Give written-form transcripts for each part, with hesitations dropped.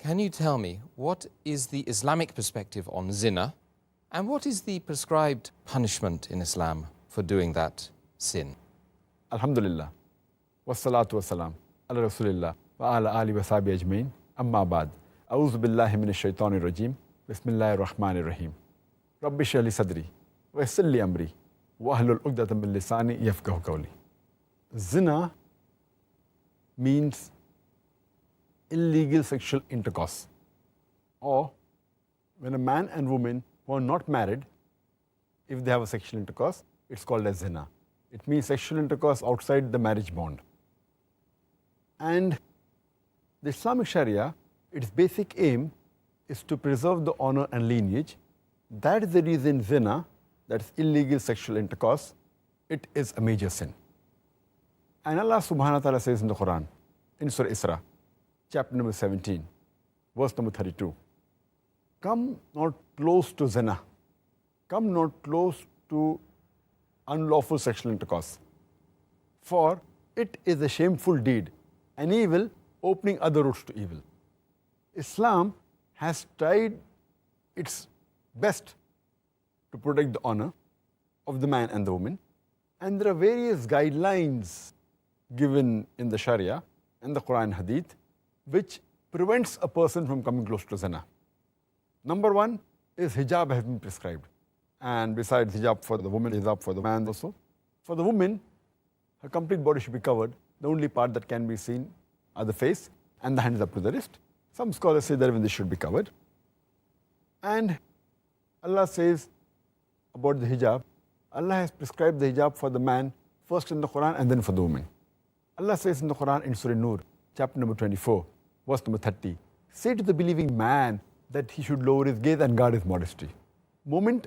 can you tell me what is the Islamic perspective on zina and what is the prescribed punishment in Islam for doing that sin? Alhamdulillah. Wassalatu wassalam. Ala Rasulillah. Wa ala ali wa sahbihi ajmain. Amma ba'd. A'udhu billahi minash shaitanir rajim. Bismillahir rahmanir rahim. Rabbi shrah li sadri. Wa yassir li amri. Wa ahlul 'uqdatam min lisani yafqahu qawli. Zina means illegal sexual intercourse. Or when a man and woman who are not married, if they have a sexual intercourse, it's called as zina. It means sexual intercourse outside the marriage bond. And the Islamic Sharia, its basic aim is to preserve the honor and lineage. That is the reason zina, that is illegal sexual intercourse, it is a major sin. And Allah subhanahu wa ta'ala says in the Quran, in Surah Isra, chapter number 17, verse number 32, come not close to zina, come not close to unlawful sexual intercourse, for it is a shameful deed, an evil opening other routes to evil. Islam has tried its best to protect the honor of the man and the woman, and there are various guidelines given in the Sharia and the Quran and Hadith which prevents a person from coming close to zina. Number one is hijab has been prescribed. And besides hijab for the woman, hijab for the man also. For the woman, her complete body should be covered. The only part that can be seen are the face and the hands up to the wrist. Some scholars say that even this should be covered. And Allah says about the hijab, Allah has prescribed the hijab for the man first in the Quran and then for the woman. Allah says in the Quran in Surah Nur, chapter number 24, verse number 30, say to the believing man that he should lower his gaze and guard his modesty. Moment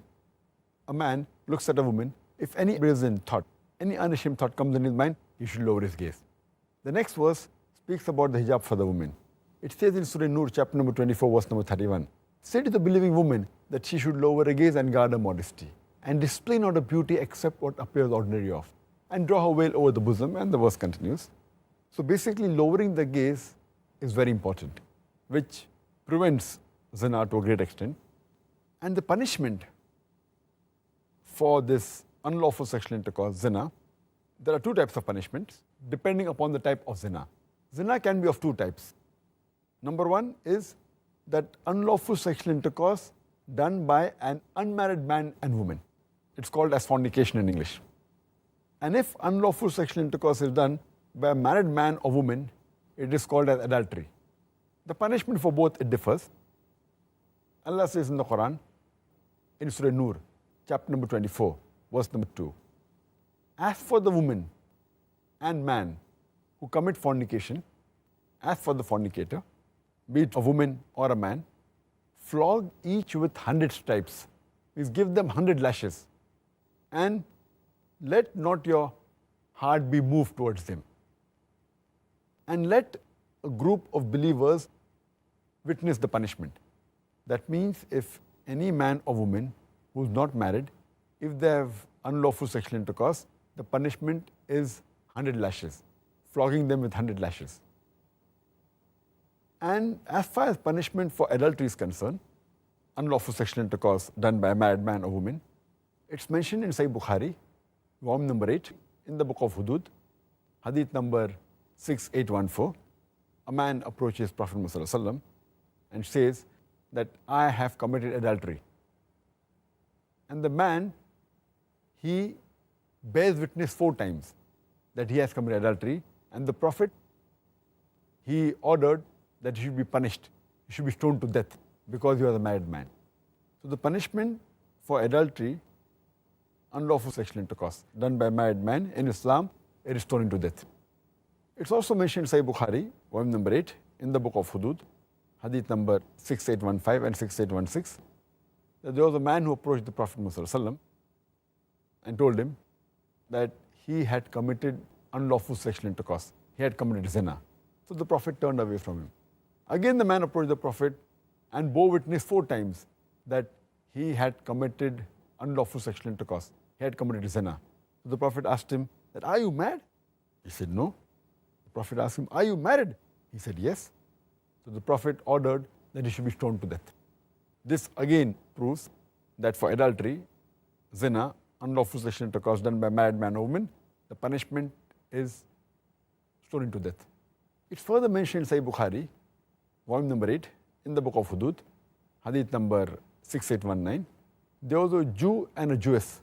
a man looks at a woman, if any brazen thought, any unashamed thought comes in his mind, he should lower his gaze. The next verse speaks about the hijab for the woman. It says in Surah Nur, chapter number 24, verse number 31, say to the believing woman that she should lower her gaze and guard her modesty, and display not her beauty except what appears ordinary of, and draw her veil over the bosom, and the verse continues. So basically lowering the gaze is very important, which prevents zina to a great extent. And the punishment for this unlawful sexual intercourse, zina, there are two types of punishments depending upon the type of zina. Zina can be of two types. Number one is that unlawful sexual intercourse done by an unmarried man and woman. It's called as fornication in English. And if unlawful sexual intercourse is done by a married man or woman, it is called as adultery. The punishment for both, it differs. Allah says in the Quran, in Surah Nur, chapter number 24, verse number 2, as for the woman and man who commit fornication, as for the fornicator, be it a woman or a man, flog each with 100 stripes, means give them 100 lashes, and let not your heart be moved towards them. And let a group of believers witness the punishment. That means if any man or woman who is not married, if they have unlawful sexual intercourse, the punishment is 100 lashes, flogging them with 100 lashes. And as far as punishment for adultery is concerned, unlawful sexual intercourse done by a married man or woman, it's mentioned in Sahih Bukhari, volume number 8, in the book of Hudud, hadith number 6814. A man approaches Prophet Muhammad ﷺ and says that I have committed adultery. And the man, he bears witness 4 times that he has committed adultery, and the Prophet, he ordered that he should be punished, he should be stoned to death because he was a married man. So the punishment for adultery, unlawful sexual intercourse done by a married man in Islam, it is stoning to death. It's also mentioned in Sahih Bukhari, volume number 8, in the book of Hudud, hadith number 6815 and 6816, that there was a man who approached the Prophet Muhammad ﷺ and told him that he had committed unlawful sexual intercourse. He had committed zina. So the Prophet turned away from him. Again the man approached the Prophet and bore witness 4 times that he had committed unlawful sexual intercourse. He had committed zina. So the Prophet asked him that, are you mad? He said, no. The Prophet asked him, are you married? He said, yes. So the Prophet ordered that he should be stoned to death. This again proves that for adultery, zina, unlawful sexual intercourse done by married man or woman, the punishment is stoning to death. It's further mentioned in Sahih Bukhari, volume number 8, in the book of Hudud, hadith number 6819. There was a Jew and a Jewess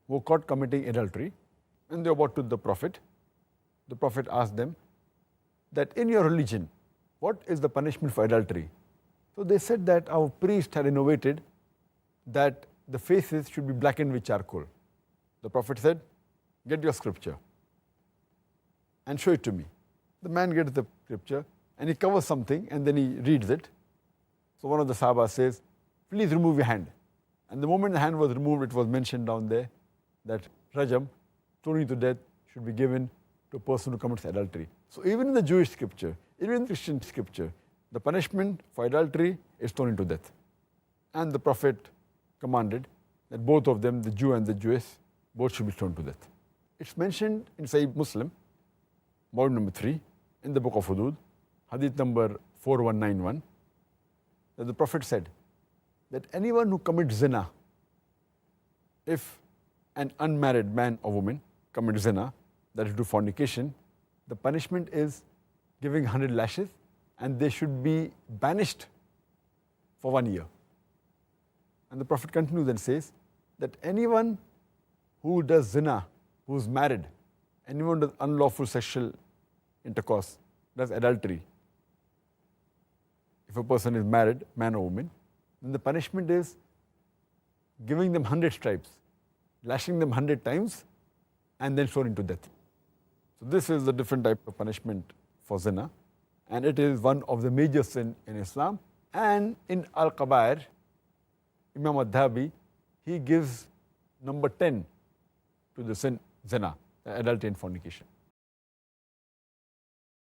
who were caught committing adultery, and they were brought to the Prophet. The Prophet asked them that in your religion, what is the punishment for adultery? So they said that our priest had innovated that the faces should be blackened with charcoal. The Prophet said, get your scripture and show it to me. The man gets the scripture and he covers something and then he reads it. So one of the Sahaba says, please remove your hand. And the moment the hand was removed, it was mentioned down there that Rajam, stoning to death, should be given to a person who commits adultery. So even in the Jewish scripture, even in the Christian scripture, the punishment for adultery is stoning to death. And the Prophet commanded that both of them, the Jew and the Jewess, both should be stoned to death. It's mentioned in Sahih Muslim, volume number 3, in the book of Hudud, hadith number 4191, that the Prophet said that anyone who commits zina, if an unmarried man or woman commits zina, that is to fornication, the punishment is giving 100 lashes and they should be banished for 1 year. And the Prophet continues and says that anyone who does zina, who is married, anyone who does unlawful sexual intercourse, does adultery, if a person is married, man or woman, then the punishment is giving them 100 stripes, lashing them 100 times, and then stoning to death. So this is the different type of punishment for zina, and it is one of the major sin in Islam. And in Al-Kabair, Imam Al-Dhahabi, he gives number 10 to the sin zina, adultery and fornication.